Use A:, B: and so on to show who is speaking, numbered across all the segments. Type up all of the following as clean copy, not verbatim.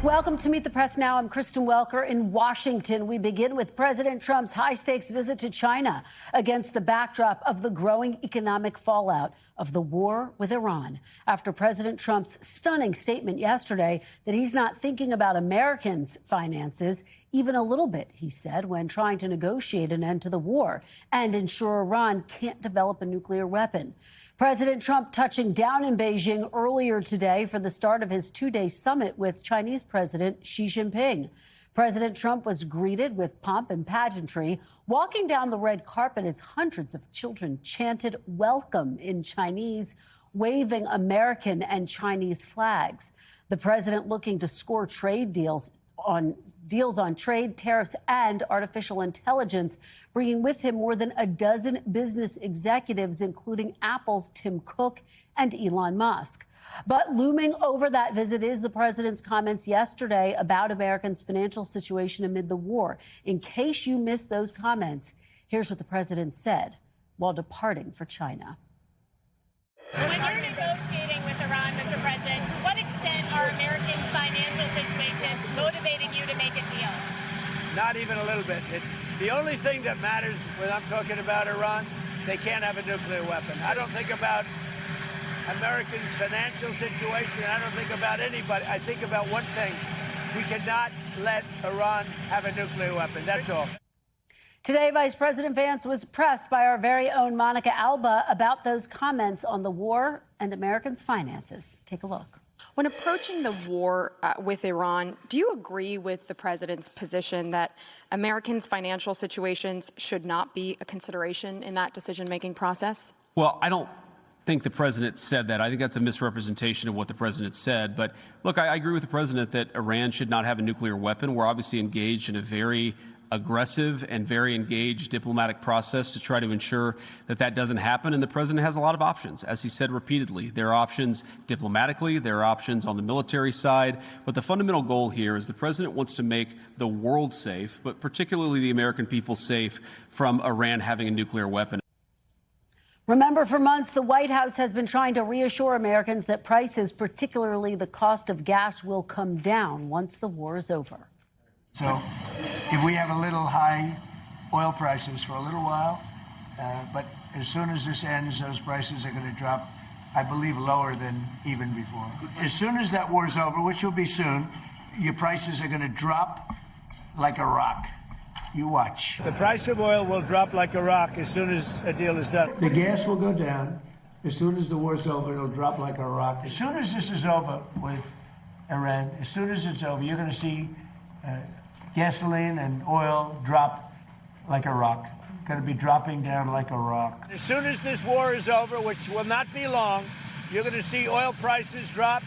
A: Welcome to Meet the Press Now. I'm Kristen Welker in Washington. We begin with President Trump's high-stakes visit to China against the backdrop of the growing economic fallout of the war with Iran. After President Trump's stunning statement yesterday that he's not thinking about Americans' finances even a little bit, he said, when trying to negotiate an end to the war and ensure Iran can't develop a nuclear weapon. President Trump touching down in Beijing earlier today for the start of his two-day summit with Chinese President Xi Jinping. President Trump was greeted with pomp and pageantry, walking down the red carpet as hundreds of children chanted welcome in Chinese, waving American and Chinese flags. The president looking to score trade deals on trade, tariffs, and artificial intelligence, bringing with him more than a dozen business executives, including Apple's Tim Cook and Elon Musk. But looming over that visit is the president's comments yesterday about Americans' financial situation amid the war. In case you missed those comments, here's what the president said while departing for China.
B: When you're negotiating with Iran, Mr. President, to what extent are Americans' financial situations motivating you to make a deal?
C: Not even a little bit. The only thing that matters when I'm talking about Iran, they can't have a nuclear weapon. I don't think about Americans' financial situation. I don't think about anybody. I think about one thing. We cannot let Iran have a nuclear weapon. That's all.
A: Today, Vice President Vance was pressed by our very own Monica Alba about those comments on the war and Americans' finances. Take a look.
D: When approaching the war with Iran, do you agree with the president's position that Americans' financial situations should not be a consideration in that decision-making process?
E: Well, I don't think the president said that. I think that's a misrepresentation of what the president said. But look, I agree with the president that Iran should not have a nuclear weapon. We're obviously engaged in a very aggressive and very engaged diplomatic process to try to ensure that that doesn't happen. And the president has a lot of options, as he said repeatedly. There are options diplomatically, there are options on the military side. But the fundamental goal here is the president wants to make the world safe, but particularly the American people safe from Iran having a nuclear weapon.
A: Remember, for months, the White House has been trying to reassure Americans that prices, particularly the cost of gas, will come down once the war is over.
C: So if we have a little high oil prices for a little while, but as soon as this ends, those prices are going to drop, I believe, lower than even before. As soon as that war is over, which will be soon, your prices are going to drop like a rock. You watch. The price of oil will drop like a rock as soon as a deal is done. The gas will go down. As soon as the war's over, it'll drop like a rock. As soon as this is over with Iran, as soon as it's over, you're going to see gasoline and oil drop like a rock. Going to be dropping down like a rock. As soon as this war is over, which will not be long, you're going to see oil prices drop.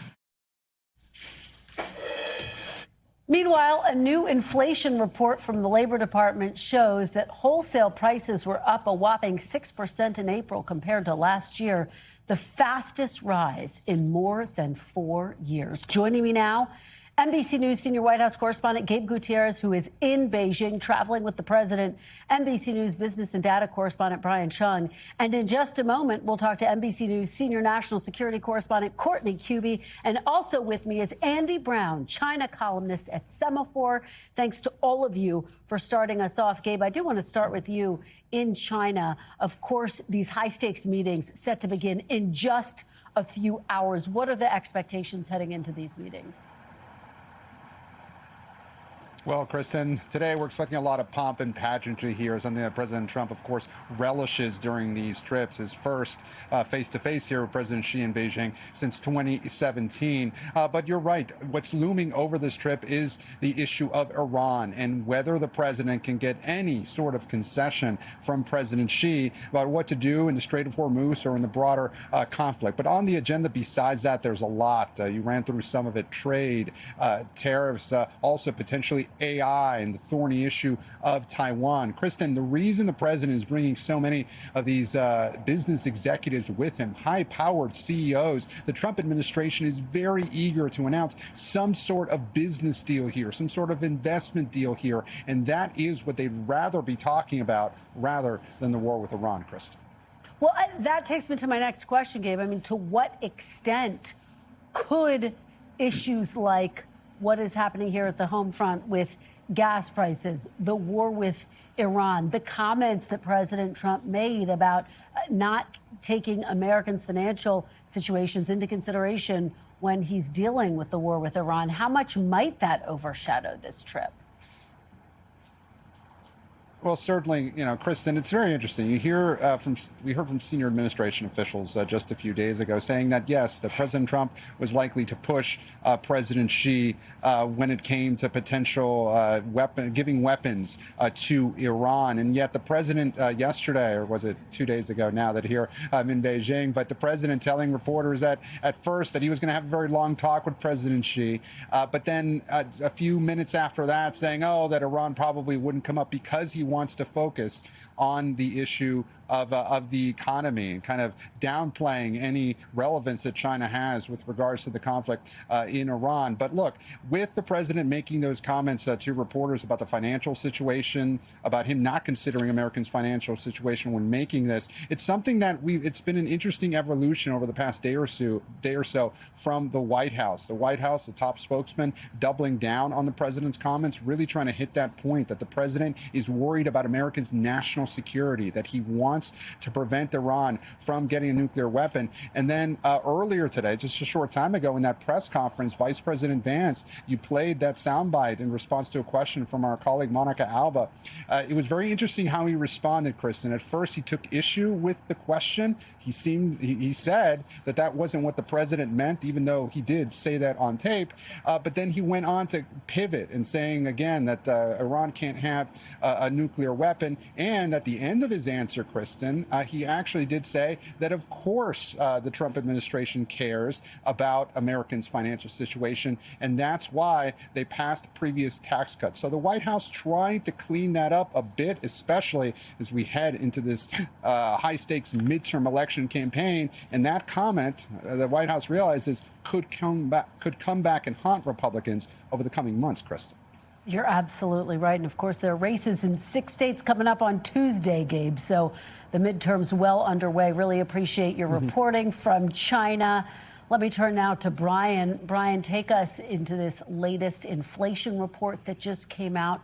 A: Meanwhile, a new inflation report from the Labor Department shows that wholesale prices were up a whopping 6% in April compared to last year, the fastest rise in more than 4 years. Joining me now, NBC News senior White House correspondent Gabe Gutierrez, who is in Beijing traveling with the president, NBC News business and data correspondent Brian Cheung. And in just a moment, we'll talk to NBC News senior national security correspondent Courtney Kube. And also with me is Andy Browne, China columnist at Semafor. Thanks to all of you for starting us off. Gabe, I do want to start with you in China. Of course, these high-stakes meetings set to begin in just a few hours. What are the expectations heading into these meetings?
F: Well, Kristen, today we're expecting a lot of pomp and pageantry here, something that President Trump, of course, relishes during these trips. His first face-to-face here with President Xi in Beijing since 2017. But you're right. What's looming over this trip is the issue of Iran and whether the president can get any sort of concession from President Xi about what to do in the Strait of Hormuz or in the broader conflict. But on the agenda, besides that, there's a lot. You ran through some of it: trade, tariffs, also potentially AI and the thorny issue of Taiwan. Kristen, the reason the president is bringing so many of these business executives with him, high-powered CEOs, the Trump administration is very eager to announce some sort of business deal here, some sort of investment deal here, and that is what they'd rather be talking about rather than the war with Iran, Kristen.
A: Well, that takes me to my next question, Gabe. I mean, to what extent could issues like what is happening here at the home front with gas prices, the war with Iran, the comments that President Trump made about not taking Americans' financial situations into consideration when he's dealing with the war with Iran. How much might that overshadow this trip?
F: Well, certainly, Kristen, it's very interesting. We heard from senior administration officials just a few days ago saying that, yes, that President Trump was likely to push President Xi when it came to potential giving weapons to Iran. And yet the president yesterday, or was it 2 days ago now that here I'm in Beijing, but the president telling reporters that at first that he was going to have a very long talk with President Xi, but then a few minutes after that saying, that Iran probably wouldn't come up because he wants to focus on the issue of the economy and kind of downplaying any relevance that China has with regards to the conflict in Iran. But look, with the president making those comments to reporters about the financial situation, about him not considering Americans' financial situation when making this, it's something that it's been an interesting evolution over the past day or so from the White House. The White House, the top spokesman, doubling down on the president's comments, really trying to hit that point that the president is worried about Americans' national security, that he wants to prevent Iran from getting a nuclear weapon. And then earlier today, just a short time ago in that press conference, Vice President Vance, you played that soundbite in response to a question from our colleague Monica Alba. It was very interesting how he responded, Kristen. At first, he took issue with the question. He said that wasn't what the president meant, even though he did say that on tape. But then he went on to pivot and saying again that Iran can't have a nuclear weapon. And at the end of his answer, Kristen, he actually did say that, of course, the Trump administration cares about Americans' financial situation, and that's why they passed previous tax cuts. So the White House trying to clean that up a bit, especially as we head into this high-stakes midterm election campaign. And that comment, the White House realizes, could come back and haunt Republicans over the coming months, Kristen.
A: You're absolutely right. And of course, there are races in 6 states coming up on Tuesday, Gabe. So the midterm's well underway. Really appreciate your reporting from China. Let me turn now to Brian. Brian, take us into this latest inflation report that just came out.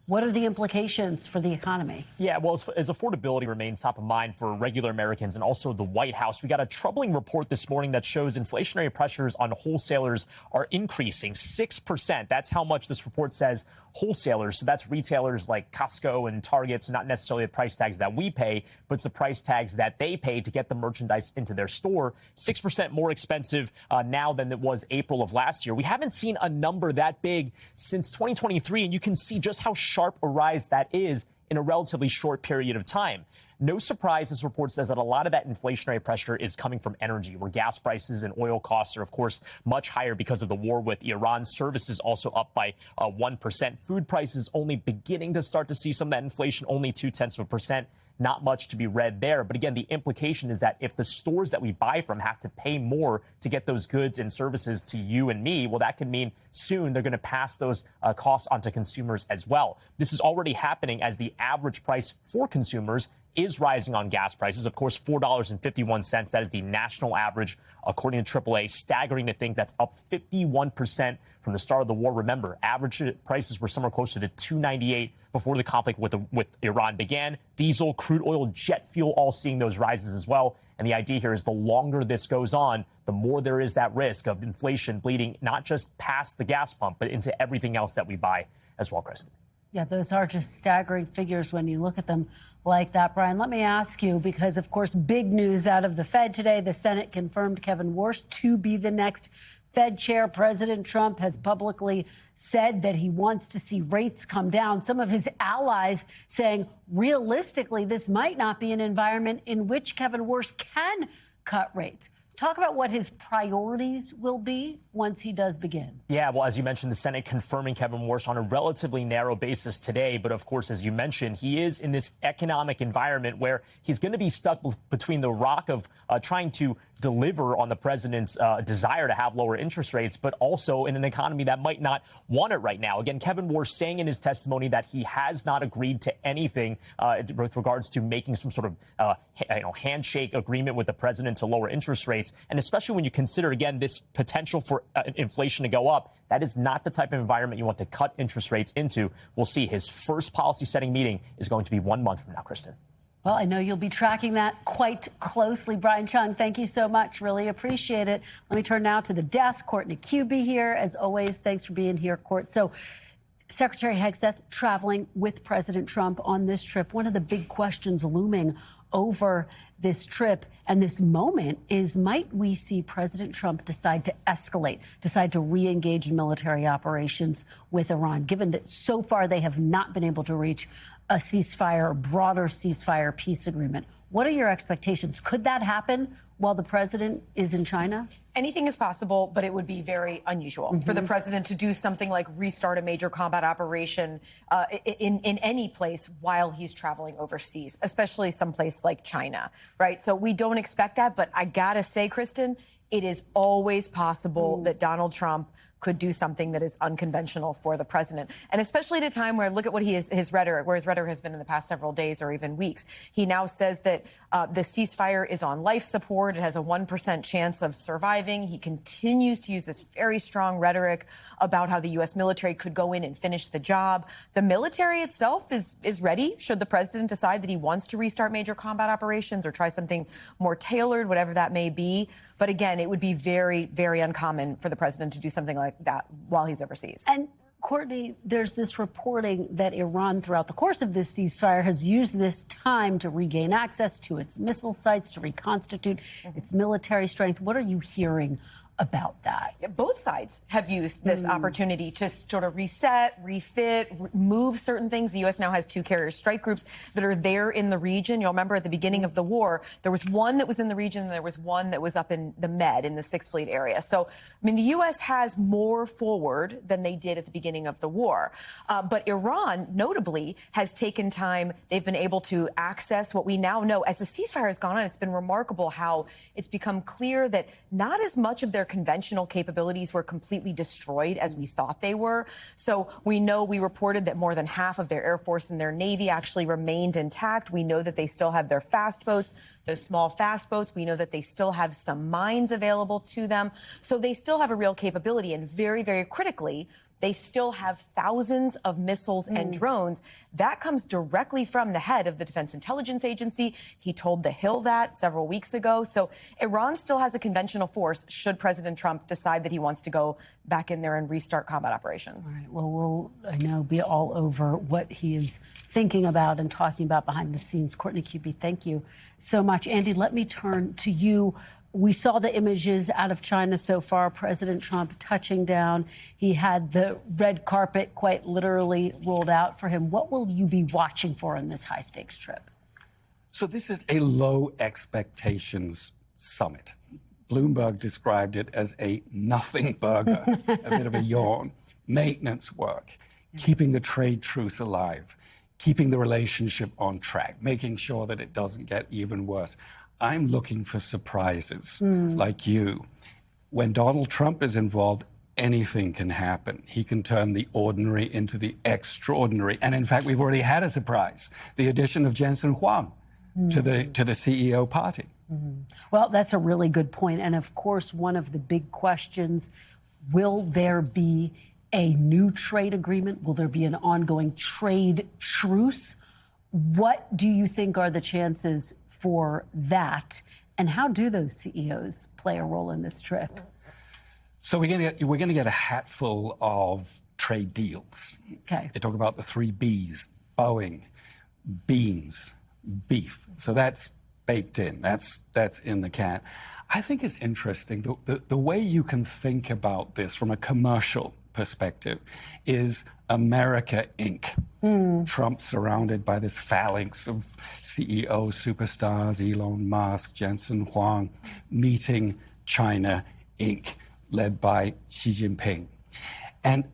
A: What are the implications for the economy?
G: Yeah, well, as affordability remains top of mind for regular Americans and also the White House, we got a troubling report this morning that shows inflationary pressures on wholesalers are increasing 6%. That's how much this report says wholesalers. So that's retailers like Costco and Target. So not necessarily the price tags that we pay, but it's the price tags that they pay to get the merchandise into their store. 6% more expensive now than it was April of last year. We haven't seen a number that big since 2023, and you can see just how sharp a rise that is in a relatively short period of time. No surprise, this report says that a lot of that inflationary pressure is coming from energy, where gas prices and oil costs are, of course, much higher because of the war with Iran. Services also up by 1%. Food prices only beginning to start to see some of that inflation, only 0.2%. Not much to be read there. But again, the implication is that if the stores that we buy from have to pay more to get those goods and services to you and me, well, that could mean soon they're going to pass those costs onto consumers as well. This is already happening as the average price for consumers is rising on gas prices. Of course, $4.51. That is the national average, according to AAA. Staggering to think that's up 51% from the start of the war. Remember, average prices were somewhere closer to $2.98 before the conflict with Iran began. Diesel, crude oil, jet fuel, all seeing those rises as well. And the idea here is the longer this goes on, the more there is that risk of inflation bleeding not just past the gas pump, but into everything else that we buy as well, Kristen.
A: Yeah, those are just staggering figures when you look at them like that. Brian, let me ask you, because, of course, big news out of the Fed today. The Senate confirmed Kevin Warsh to be the next Fed chair. President Trump has publicly said that he wants to see rates come down. Some of his allies saying, realistically, this might not be an environment in which Kevin Warsh can cut rates. Talk about what his priorities will be once he does begin. Yeah, well, as you mentioned, the Senate confirming Kevin Warsh on a relatively narrow basis today. But of course, as you mentioned, he is in this economic environment where he's going to be stuck between the rock of trying to deliver on the president's desire to have lower interest rates, but also in an economy that might not want it right now. Again, Kevin Warsh saying in his testimony that he has not agreed to anything with regards to making some sort of handshake agreement with the president to lower interest rates. And especially when you consider, again, this potential for
G: inflation to go up. That is not the type of environment you want to cut interest rates into. We'll see. His first policy setting meeting is going to be 1 month from now, Kristen.
A: Well, I know you'll be tracking that quite closely. Browne, Cheung, thank you so much. Really appreciate it. Let me turn now to the desk. Courtney Kube here. As always, thanks for being here, Court. So Secretary Hegseth traveling with President Trump on this trip. One of the big questions looming over this trip and this moment is, might we see President Trump decide to escalate, decide to re-engage in military operations with Iran, given that so far they have not been able to reach a ceasefire, a broader ceasefire peace agreement? What are your expectations? Could that happen while the president is in China?
H: Anything is possible, but it would be very unusual for the president to do something like restart a major combat operation in any place while he's traveling overseas, especially someplace like China, right? So we don't expect that, but I gotta say, Kristen, it is always possible that Donald Trump could do something that is unconventional for the president. And especially at a time where, look at what his rhetoric has been in the past several days or even weeks. He now says that the ceasefire is on life support. It has a 1% chance of surviving. He continues to use this very strong rhetoric about how the U.S. military could go in and finish the job. The military itself is ready should the president decide that he wants to restart major combat operations or try something more tailored, whatever that may be. But again, it would be very, very uncommon for the president to do something like that while he's overseas.
A: And Courtney, there's this reporting that Iran, throughout the course of this ceasefire, has used this time to regain access to its missile sites, to reconstitute its military strength. What are you hearing about that?
H: Both sides have used this opportunity to sort of reset, refit, move certain things. The U.S. now has 2 carrier strike groups that are there in the region. You'll remember at the beginning of the war, there was one that was in the region and there was one that was up in the Med, in the 6th Fleet area. So, I mean, the U.S. has more forward than they did at the beginning of the war. But Iran, notably, has taken time. They've been able to access what we now know. As the ceasefire has gone on, it's been remarkable how it's become clear that not as much of their conventional capabilities were completely destroyed as we thought they were. So we reported that more than half of their Air Force and their Navy actually remained intact. We know that they still have their fast boats, those small fast boats. We know that they still have some mines available to them. So they still have a real capability, and very, very critically, they still have thousands of missiles and drones. That comes directly from the head of the Defense Intelligence Agency. He told The Hill that several weeks ago. So Iran still has a conventional force should President Trump decide that he wants to go back in there and restart combat operations.
A: All right. Well, we'll, I know, be all over what he is thinking about and talking about behind the scenes. Courtney Kube, thank you so much. Andy, let me turn to you. We saw the images out of China so far. President Trump touching down. He had the red carpet quite literally rolled out for him. What will you be watching for in this high-stakes trip?
I: So this is a low expectations summit. Bloomberg described it as a nothing burger, a bit of a yawn. Maintenance work, keeping the trade truce alive, keeping the relationship on track, making sure that it doesn't get even worse. I'm looking for surprises like you. When Donald Trump is involved, anything can happen. He can turn the ordinary into the extraordinary. And in fact, we've already had a surprise, the addition of Jensen Huang to the CEO party.
A: Well, that's a really good point. And of course, one of the big questions, will there be a new trade agreement? Will there be an ongoing trade truce? What do you think are the chances for that? And how do those CEOs play a role in this trip?
I: So we're going to get a hatful of trade deals.
A: Okay.
I: They talk about the 3 Bs, Boeing, beans, beef. So that's baked in. That's in the can. I think it's interesting. The way you can think about this from a commercial perspective is America Inc. Trump surrounded by this phalanx of CEO superstars, Elon Musk, Jensen Huang, meeting China Inc., led by Xi Jinping. And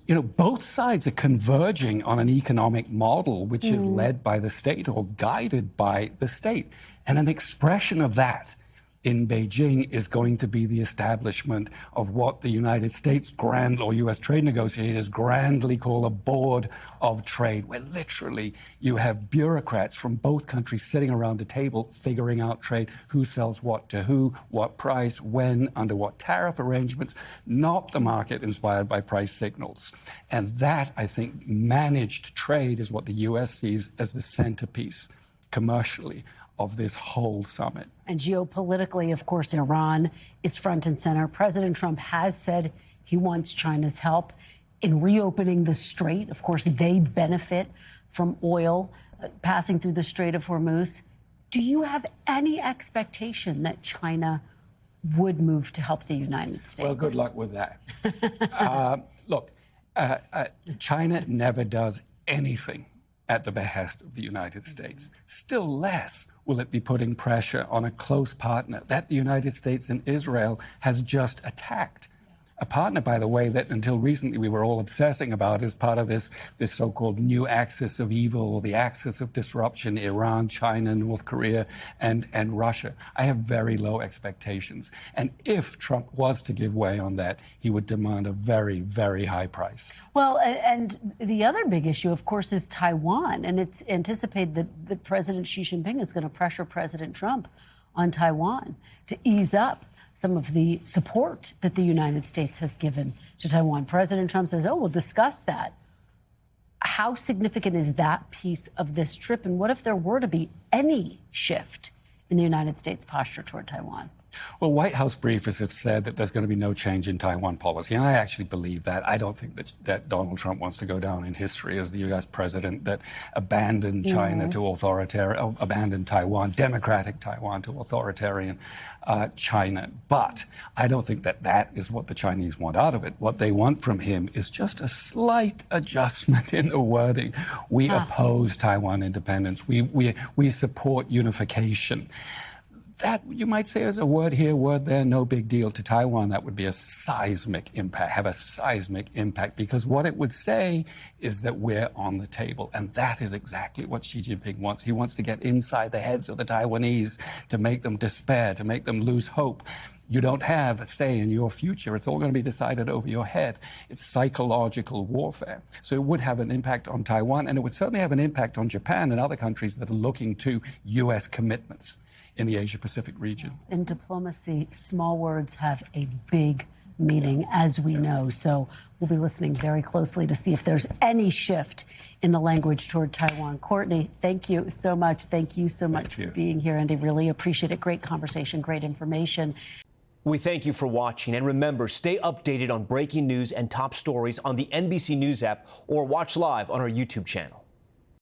I: you know, both sides are converging on an economic model which is led by the state or guided by the state. And an expression of that in Beijing is going to be the establishment of what the United States U.S. trade negotiators grandly call a board of trade, where literally you have bureaucrats from both countries sitting around a table figuring out trade, who sells what to who, what price, when, under what tariff arrangements, not the market inspired by price signals. And that, I think, managed trade is what the U.S. sees as the centerpiece commercially of this whole summit.
A: And geopolitically, of course, Iran is front and center. President Trump has said he wants China's help in reopening the strait. Of course, they benefit from oil passing through the Strait of Hormuz. Do you have any expectation that China would move to help the United States?
I: Well, good luck with that. Look, China never does anything at the behest of the United States. Still less will it be putting pressure on a close partner that the United States and Israel has just attacked. A partner, by the way, that until recently we were all obsessing about as part of this so-called new axis of evil, or the axis of disruption, Iran, China, North Korea, and Russia. I have very low expectations. And if Trump was to give way on that, he would demand a very, very high price.
A: Well, and the other big issue, of course, is Taiwan. And it's anticipated that President Xi Jinping is going to pressure President Trump on Taiwan to ease up some of the support that the United States has given to Taiwan. President Trump says, we'll discuss that. How significant is that piece of this trip? And what if there were to be any shift in the United States' posture toward Taiwan?
I: Well, White House briefers have said that there's going to be no change in Taiwan policy, and I actually believe that. I don't think that Donald Trump wants to go down in history as the U.S. president that abandoned China to authoritarian, abandoned Taiwan, democratic Taiwan, to authoritarian China. But I don't think that is what the Chinese want out of it. What they want from him is just a slight adjustment in the wording. We oppose Taiwan independence. We support unification. That, you might say, is a word here, word there, no big deal. To Taiwan, that would be a seismic impact, have a seismic impact, because what it would say is that we're on the table. And that is exactly what Xi Jinping wants. He wants to get inside the heads of the Taiwanese, to make them despair, to make them lose hope. You don't have a say in your future. It's all going to be decided over your head. It's psychological warfare. So it would have an impact on Taiwan, and it would certainly have an impact on Japan and other countries that are looking to U.S. commitments in the Asia-Pacific region.
A: In diplomacy, small words have a big meaning, as we know. So we'll be listening very closely to see if there's any shift in the language toward Taiwan. Courtney, thank you so much. Thank you so much for being here, and I really appreciate it. Great conversation, great information.
J: We thank you for watching, and remember, stay updated on breaking news and top stories on the NBC News app, or watch live on our YouTube channel.